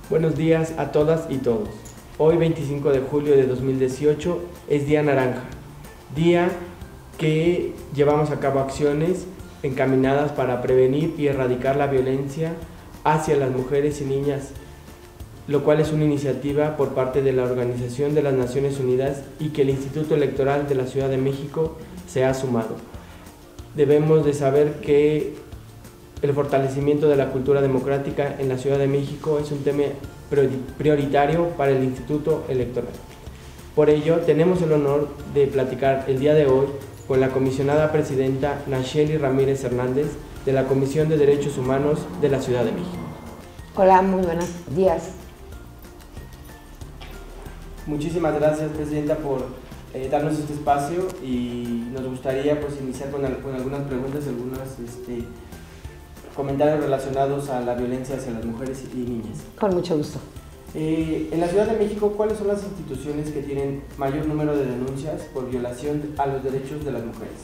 Buenos días a todas y todos. Hoy 25 de julio de 2018 es Día Naranja, día que llevamos a cabo acciones encaminadas para prevenir y erradicar la violencia hacia las mujeres y niñas, lo cual es una iniciativa por parte de la Organización de las Naciones Unidas y que el Instituto Electoral de la Ciudad de México se ha sumado. Debemos de saber que el fortalecimiento de la cultura democrática en la Ciudad de México es un tema prioritario para el Instituto Electoral. Por ello, tenemos el honor de platicar el día de hoy con la comisionada presidenta Nacheli Ramírez Hernández de la Comisión de Derechos Humanos de la Ciudad de México. Hola, muy buenos días. Muchísimas gracias, presidenta, por darnos este espacio, y nos gustaría iniciar con algunas preguntas, algunos comentarios relacionados a la violencia hacia las mujeres y niñas. Con mucho gusto. En la Ciudad de México, ¿cuáles son las instituciones que tienen mayor número de denuncias por violación a los derechos de las mujeres?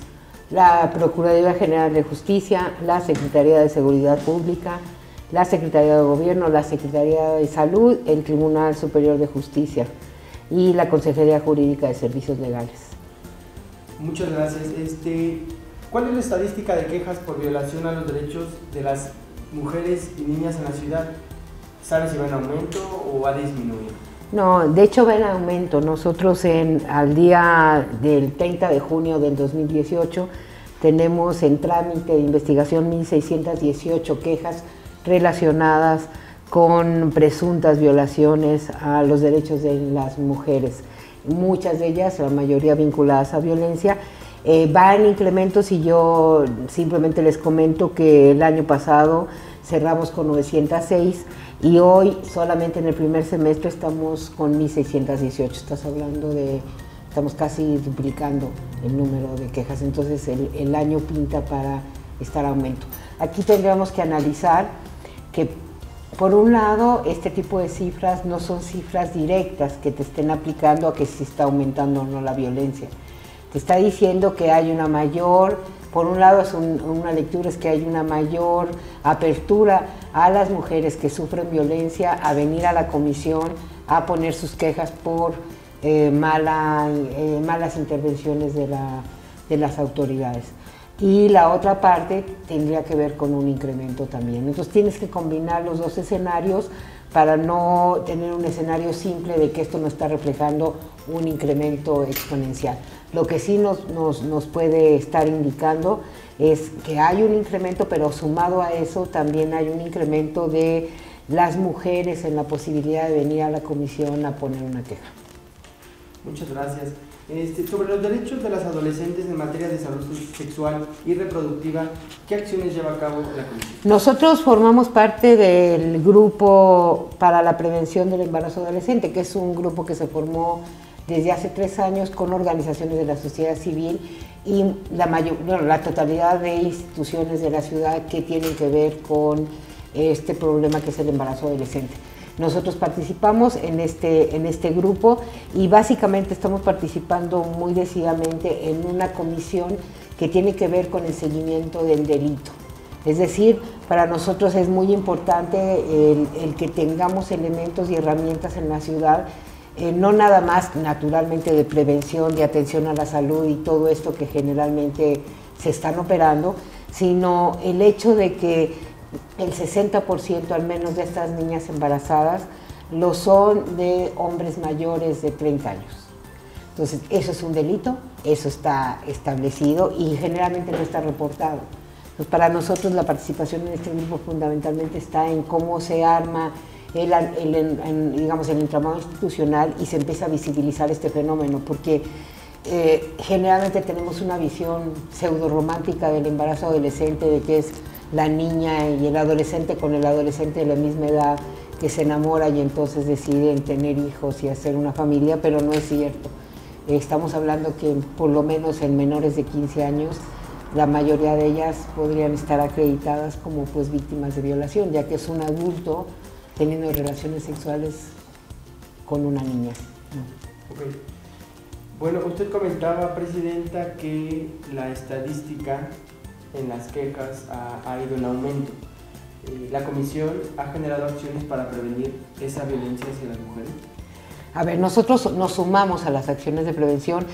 La Procuraduría General de Justicia, la Secretaría de Seguridad Pública, la Secretaría de Gobierno, la Secretaría de Salud, el Tribunal Superior de Justicia y la Consejería Jurídica de Servicios Legales. Muchas gracias. ¿Cuál es la estadística de quejas por violación a los derechos de las mujeres y niñas en la ciudad? ¿Sabes si va en aumento o ha disminuido? No, de hecho va en aumento. Nosotros al día del 30 de junio del 2018 tenemos en trámite de investigación 1.618 quejas relacionadas con presuntas violaciones a los derechos de las mujeres. Muchas de ellas, la mayoría vinculadas a violencia. Va en incrementos, y yo simplemente les comento que el año pasado cerramos con 906 y hoy solamente en el primer semestre estamos con 1.618. Estamos casi duplicando el número de quejas, entonces el año pinta para estar aumento. Aquí tendríamos que analizar que, por un lado, este tipo de cifras no son cifras directas que te estén aplicando a que si está aumentando o no la violencia. Te está diciendo que hay una mayor, por un lado una lectura es que hay una mayor apertura a las mujeres que sufren violencia a venir a la comisión a poner sus quejas por malas intervenciones de las autoridades. Y la otra parte tendría que ver con un incremento también. Entonces tienes que combinar los dos escenarios para no tener un escenario simple de que esto no está reflejando un incremento exponencial. Lo que sí nos puede estar indicando es que hay un incremento, pero sumado a eso también hay un incremento de las mujeres en la posibilidad de venir a la comisión a poner una queja. Muchas gracias. Sobre los derechos de las adolescentes en materia de salud sexual y reproductiva, ¿qué acciones lleva a cabo la Comisión? Nosotros formamos parte del Grupo para la Prevención del Embarazo Adolescente, que es un grupo que se formó desde hace 3 años con organizaciones de la sociedad civil y la totalidad de instituciones de la ciudad que tienen que ver con este problema que es el embarazo adolescente. Nosotros participamos en este grupo y básicamente estamos participando muy decididamente en una comisión que tiene que ver con el seguimiento del delito. Es decir, para nosotros es muy importante el que tengamos elementos y herramientas en la ciudad, no nada más naturalmente de prevención, de atención a la salud y todo esto que generalmente se están operando, sino el hecho de que el 60% al menos de estas niñas embarazadas lo son de hombres mayores de 30 años. Entonces, eso es un delito, eso está establecido y generalmente no está reportado. Entonces, para nosotros la participación en este grupo fundamentalmente está en cómo se arma el entramado institucional y se empieza a visibilizar este fenómeno, porque generalmente tenemos una visión pseudo romántica del embarazo adolescente, de que es la niña y el adolescente con el adolescente de la misma edad que se enamora y entonces deciden tener hijos y hacer una familia, pero no es cierto. Estamos hablando que por lo menos en menores de 15 años la mayoría de ellas podrían estar acreditadas como víctimas de violación, ya que es un adulto teniendo relaciones sexuales con una niña. Okay. Bueno, usted comentaba, presidenta, que la estadística en las quejas ha ido en aumento. ¿La comisión ha generado acciones para prevenir esa violencia hacia las mujeres? A ver, nosotros nos sumamos a las acciones de prevención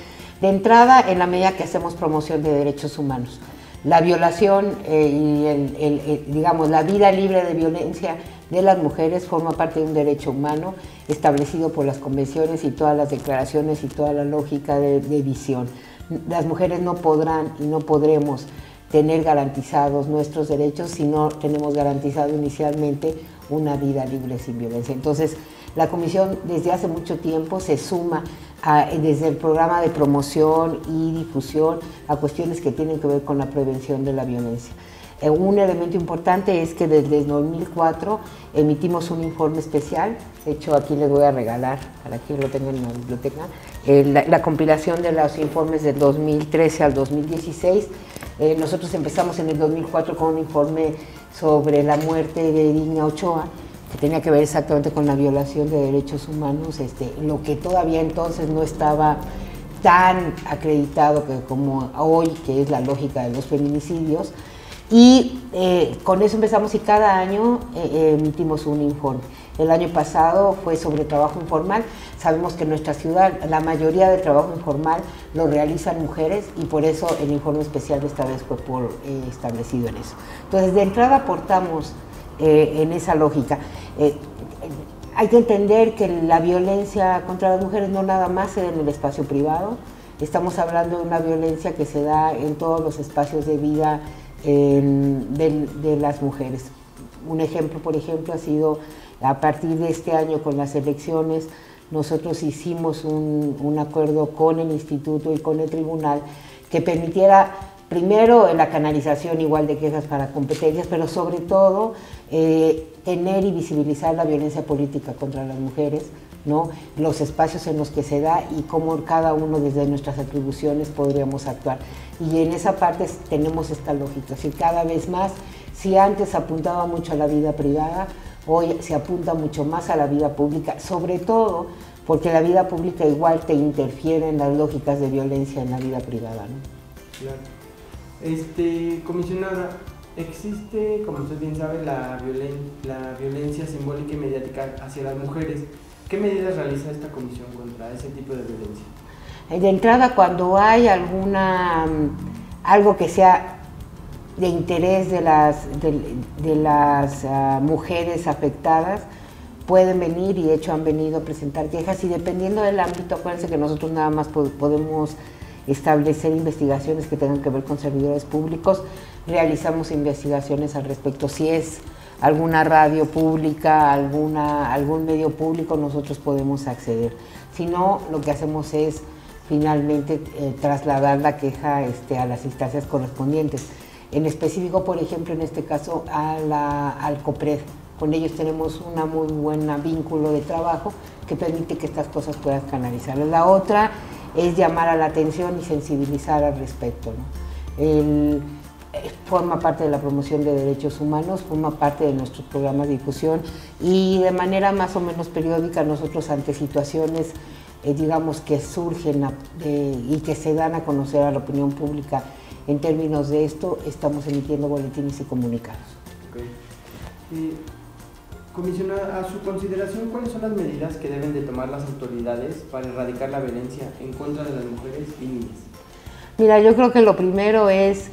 de entrada en la medida que hacemos promoción de derechos humanos. La violación digamos, la vida libre de violencia de las mujeres forma parte de un derecho humano establecido por las convenciones y todas las declaraciones y toda la lógica de visión. Las mujeres no podrán y no podremos tener garantizados nuestros derechos si no tenemos garantizado inicialmente una vida libre sin violencia. Entonces, la Comisión desde hace mucho tiempo se suma desde el programa de promoción y difusión a cuestiones que tienen que ver con la prevención de la violencia. Un elemento importante es que desde 2004 emitimos un informe especial, de hecho aquí les voy a regalar, para que lo tengan en la biblioteca, la compilación de los informes del 2013 al 2016. Nosotros empezamos en el 2004 con un informe sobre la muerte de Digna Ochoa, que tenía que ver exactamente con la violación de derechos humanos, lo que todavía entonces no estaba tan acreditado como hoy, que es la lógica de los feminicidios. Y con eso empezamos y cada año emitimos un informe. El año pasado fue sobre trabajo informal. Sabemos que en nuestra ciudad la mayoría del trabajo informal lo realizan mujeres y por eso el informe especial de esta vez fue establecido en eso. Entonces, de entrada aportamos en esa lógica. Hay que entender que la violencia contra las mujeres no nada más se da en el espacio privado. Estamos hablando de una violencia que se da en todos los espacios de vida de las mujeres. Un ejemplo, por ejemplo, ha sido a partir de este año con las elecciones, nosotros hicimos un acuerdo con el instituto y con el tribunal que permitiera primero la canalización igual de quejas para competencias, pero sobre todo tener y visibilizar la violencia política contra las mujeres, ¿no? Los espacios en los que se da y cómo cada uno desde nuestras atribuciones podríamos actuar. Y en esa parte tenemos esta lógica, si cada vez más, si antes apuntaba mucho a la vida privada, hoy se apunta mucho más a la vida pública, sobre todo porque la vida pública igual te interfiere en las lógicas de violencia en la vida privada, ¿no? Claro. Comisionada, existe, como usted bien sabe, la violencia simbólica y mediática hacia las mujeres. ¿Qué medidas realiza esta comisión contra ese tipo de violencia? De entrada, cuando hay algo que sea de interés de las mujeres afectadas, pueden venir y de hecho han venido a presentar quejas y dependiendo del ámbito, acuérdense que nosotros nada más podemos establecer investigaciones que tengan que ver con servidores públicos, realizamos investigaciones al respecto. Si es alguna radio pública, algún medio público, nosotros podemos acceder. Si no, lo que hacemos es finalmente trasladar la queja a las instancias correspondientes. En específico, por ejemplo, en este caso, al COPRED. Con ellos tenemos una muy buena vínculo de trabajo que permite que estas cosas puedan canalizar. La otra es llamar a la atención y sensibilizar al respecto, ¿no? Forma parte de la promoción de derechos humanos, forma parte de nuestros programas de difusión y de manera más o menos periódica nosotros ante situaciones digamos que surgen y que se dan a conocer a la opinión pública en términos de esto, estamos emitiendo boletines y comunicados. Okay. Comisionada, a su consideración, ¿cuáles son las medidas que deben de tomar las autoridades para erradicar la violencia en contra de las mujeres y niñas? Mira, yo creo que lo primero es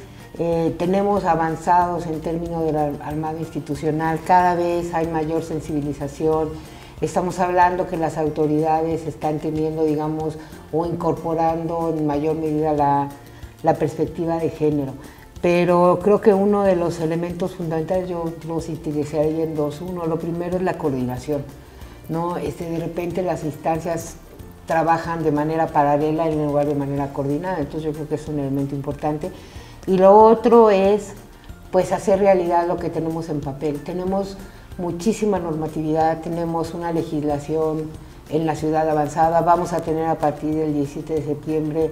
tenemos avanzados en términos del armado institucional, cada vez hay mayor sensibilización, estamos hablando que las autoridades están teniendo, digamos, o incorporando en mayor medida la perspectiva de género, pero creo que uno de los elementos fundamentales, yo los utilizaría en dos. Uno, lo primero es la coordinación, ¿no? De repente las instancias trabajan de manera paralela en lugar de manera coordinada, entonces yo creo que es un elemento importante. Y lo otro es, pues, hacer realidad lo que tenemos en papel. Tenemos muchísima normatividad, tenemos una legislación en la ciudad avanzada, vamos a tener a partir del 17 de septiembre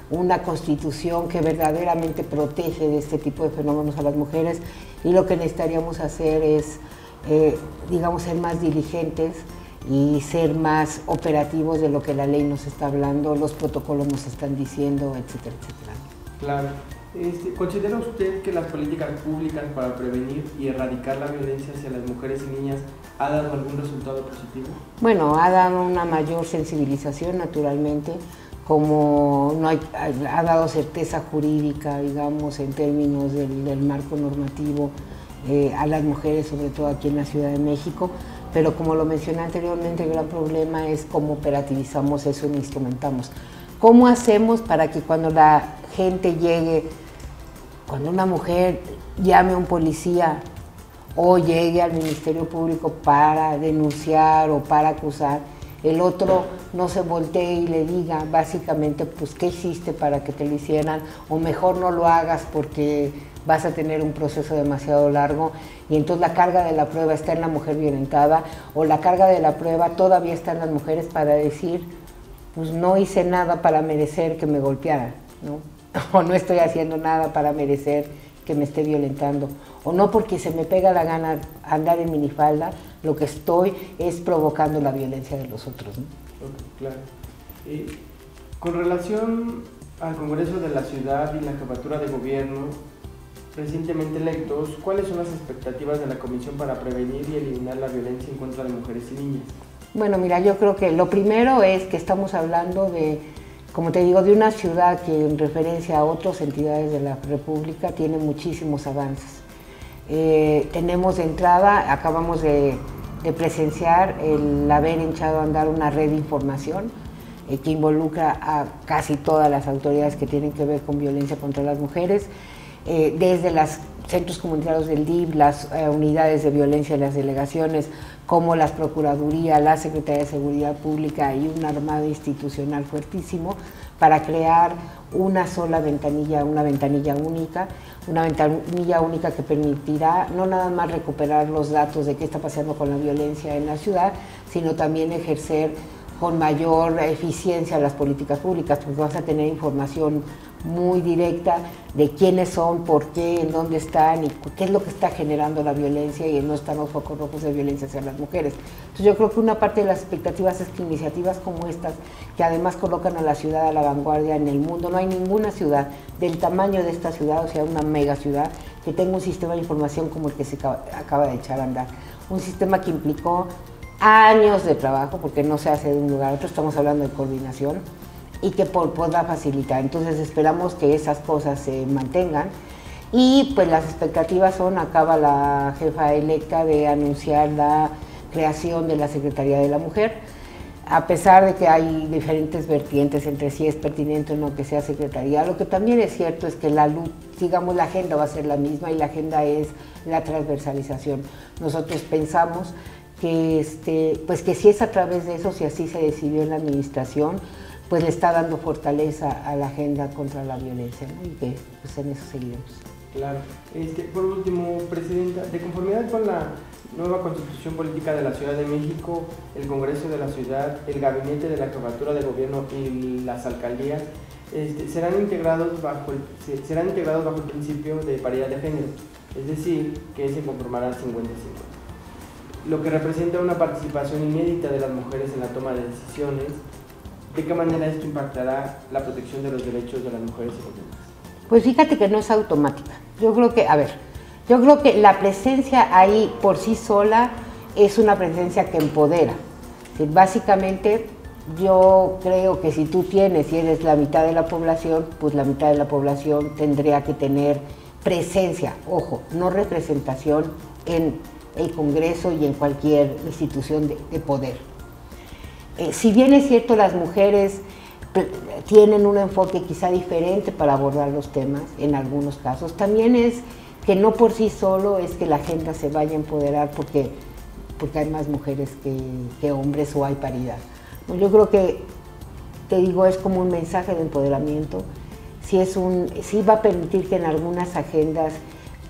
una constitución que verdaderamente protege de este tipo de fenómenos a las mujeres y lo que necesitaríamos hacer es, digamos, ser más diligentes y ser más operativos de lo que la ley nos está hablando, los protocolos nos están diciendo, etcétera, etcétera. Claro. ¿Considera usted que las políticas públicas para prevenir y erradicar la violencia hacia las mujeres y niñas ha dado algún resultado positivo? Bueno, ha dado una mayor sensibilización, naturalmente, como no hay, ha dado certeza jurídica, digamos, en términos del marco normativo a las mujeres, sobre todo aquí en la Ciudad de México, pero como lo mencioné anteriormente, el gran problema es cómo operativizamos eso y instrumentamos. ¿Cómo hacemos para que cuando la gente llegue, cuando una mujer llame a un policía o llegue al Ministerio Público para denunciar o para acusar, el otro no se voltee y le diga básicamente pues qué hiciste para que te lo hicieran, o mejor no lo hagas porque vas a tener un proceso demasiado largo y entonces la carga de la prueba está en la mujer violentada, o la carga de la prueba todavía está en las mujeres para decir pues no hice nada para merecer que me golpearan, ¿no? O no estoy haciendo nada para merecer que me esté violentando, o no porque se me pega la gana andar en minifalda, lo que estoy es provocando la violencia de los otros, ¿no? Okay, claro. Con relación al Congreso de la Ciudad y la Jefatura de Gobierno recientemente electos, ¿cuáles son las expectativas de la Comisión para prevenir y eliminar la violencia en contra de mujeres y niñas? Bueno, mira, yo creo que lo primero es que estamos hablando de, como te digo, de una ciudad que en referencia a otras entidades de la República tiene muchísimos avances. Tenemos de entrada, acabamos de presenciar el haber echado a andar una red de información que involucra a casi todas las autoridades que tienen que ver con violencia contra las mujeres, desde los centros comunitarios del DIF, las unidades de violencia de las delegaciones, como las Procuradurías, la Secretaría de Seguridad Pública y un armado institucional fuertísimo para crear una sola ventanilla, una ventanilla única que permitirá no nada más recuperar los datos de qué está pasando con la violencia en la ciudad, sino también ejercer con mayor eficiencia las políticas públicas, porque vas a tener información muy directa de quiénes son, por qué, en dónde están y qué es lo que está generando la violencia, y no están los focos rojos de violencia hacia las mujeres. Entonces yo creo que una parte de las expectativas es que iniciativas como estas, que además colocan a la ciudad a la vanguardia en el mundo, no hay ninguna ciudad del tamaño de esta ciudad, o sea, una mega ciudad, que tenga un sistema de información como el que se acaba de echar a andar. Un sistema que implicó años de trabajo, porque no se hace de un lugar a otro, estamos hablando de coordinación, y que podrá facilitar. Entonces esperamos que esas cosas se mantengan, y pues las expectativas son, acaba la jefa electa de anunciar la creación de la Secretaría de la Mujer, a pesar de que hay diferentes vertientes entre si es pertinente o no que sea secretaría. Lo que también es cierto es que la agenda va a ser la misma, y la agenda es la transversalización. Nosotros pensamos que, pues que si es a través de eso, si así se decidió en la administración, pues le está dando fortaleza a la agenda contra la violencia, ¿no? Y que pues en eso seguiremos. Claro. Por último, Presidenta, de conformidad con la nueva Constitución Política de la Ciudad de México, el Congreso de la Ciudad, el Gabinete de la Jefatura de Gobierno y las alcaldías serán integrados bajo el principio de paridad de género, es decir, que se conformarán 50-50, lo que representa una participación inédita de las mujeres en la toma de decisiones. ¿De qué manera esto impactará la protección de los derechos de las mujeres y los demás? Pues fíjate que no es automática. Yo creo que la presencia ahí por sí sola es una presencia que empodera. Básicamente, yo creo que si tú eres la mitad de la población, pues la mitad de la población tendría que tener presencia, ojo, no representación en el Congreso y en cualquier institución de poder. Si bien es cierto, las mujeres tienen un enfoque quizá diferente para abordar los temas en algunos casos, también es que no por sí solo es que la agenda se vaya a empoderar porque hay más mujeres que hombres o hay paridad. Yo creo que, te digo, es como un mensaje de empoderamiento, sí va a permitir que en algunas agendas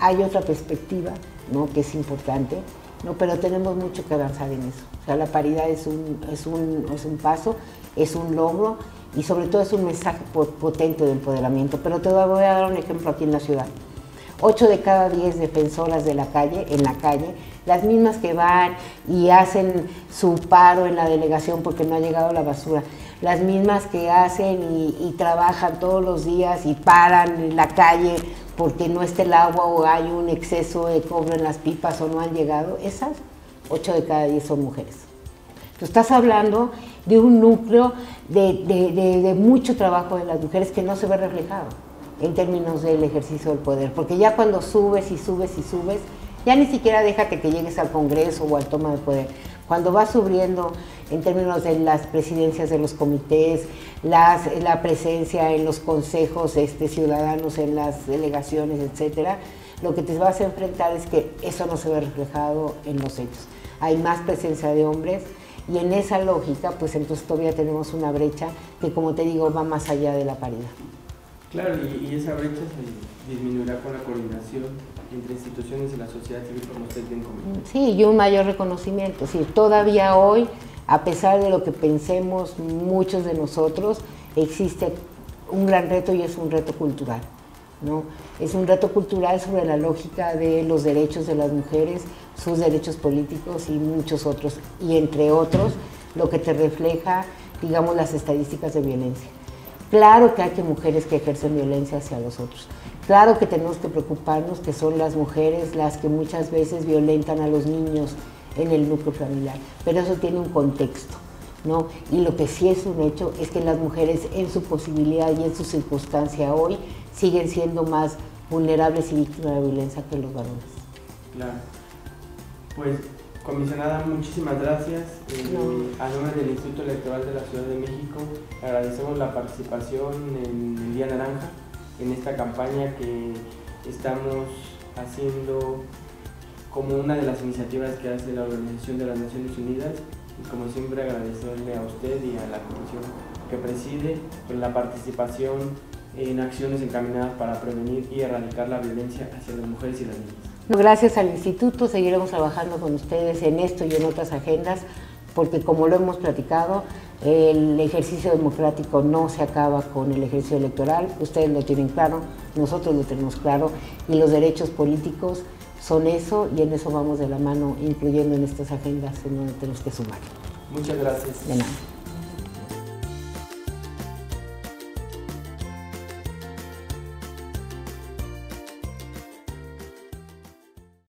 hay otra perspectiva, ¿no? Que es importante, ¿no? Pero tenemos mucho que avanzar en eso. O sea, la paridad es un paso, es un logro, y sobre todo es un mensaje potente de empoderamiento. Pero te voy a dar un ejemplo aquí en la ciudad. 8 de cada 10 defensoras de la calle, en la calle, las mismas que van y hacen su paro en la delegación porque no ha llegado la basura, las mismas que hacen y trabajan todos los días y paran en la calle porque no está el agua o hay un exceso de cobre en las pipas o no han llegado, esas 8 de cada 10 son mujeres. Tú estás hablando de un núcleo de mucho trabajo de las mujeres que no se ve reflejado en términos del ejercicio del poder, porque ya cuando subes y subes y subes, ya ni siquiera déjate que llegues al Congreso o al toma de poder. Cuando vas subiendo en términos de las presidencias de los comités, la presencia en los consejos ciudadanos, en las delegaciones, etcétera, lo que te vas a enfrentar es que eso no se ve reflejado en los hechos. Hay más presencia de hombres y en esa lógica, pues entonces todavía tenemos una brecha que, como te digo, va más allá de la paridad. Claro, y esa brecha se disminuirá con la coordinación entre instituciones de la sociedad civil, como usted bien comentó. Sí, y un mayor reconocimiento. Sí, todavía hoy, a pesar de lo que pensemos muchos de nosotros, existe un gran reto y es un reto cultural, ¿no? Es un reto cultural sobre la lógica de los derechos de las mujeres, sus derechos políticos y muchos otros, y entre otros, lo que te refleja, digamos, las estadísticas de violencia. Claro que hay mujeres que ejercen violencia hacia los otros. Claro que tenemos que preocuparnos que son las mujeres las que muchas veces violentan a los niños en el núcleo familiar, pero eso tiene un contexto, ¿no? Y lo que sí es un hecho es que las mujeres en su posibilidad y en su circunstancia hoy siguen siendo más vulnerables y víctimas de violencia que los varones. Claro. Pues, comisionada, muchísimas gracias. A nombre del Instituto Electoral de la Ciudad de México, agradecemos la participación en el Día Naranja, en esta campaña que estamos haciendo como una de las iniciativas que hace la Organización de las Naciones Unidas, y como siempre agradecerle a usted y a la comisión que preside por la participación en acciones encaminadas para prevenir y erradicar la violencia hacia las mujeres y las niñas. Gracias al Instituto seguiremos trabajando con ustedes en esto y en otras agendas, porque como lo hemos platicado, el ejercicio democrático no se acaba con el ejercicio electoral, ustedes lo tienen claro, nosotros lo tenemos claro, y los derechos políticos son eso, y en eso vamos de la mano, incluyendo en estas agendas en donde tenemos que sumar. Muchas gracias. De nada.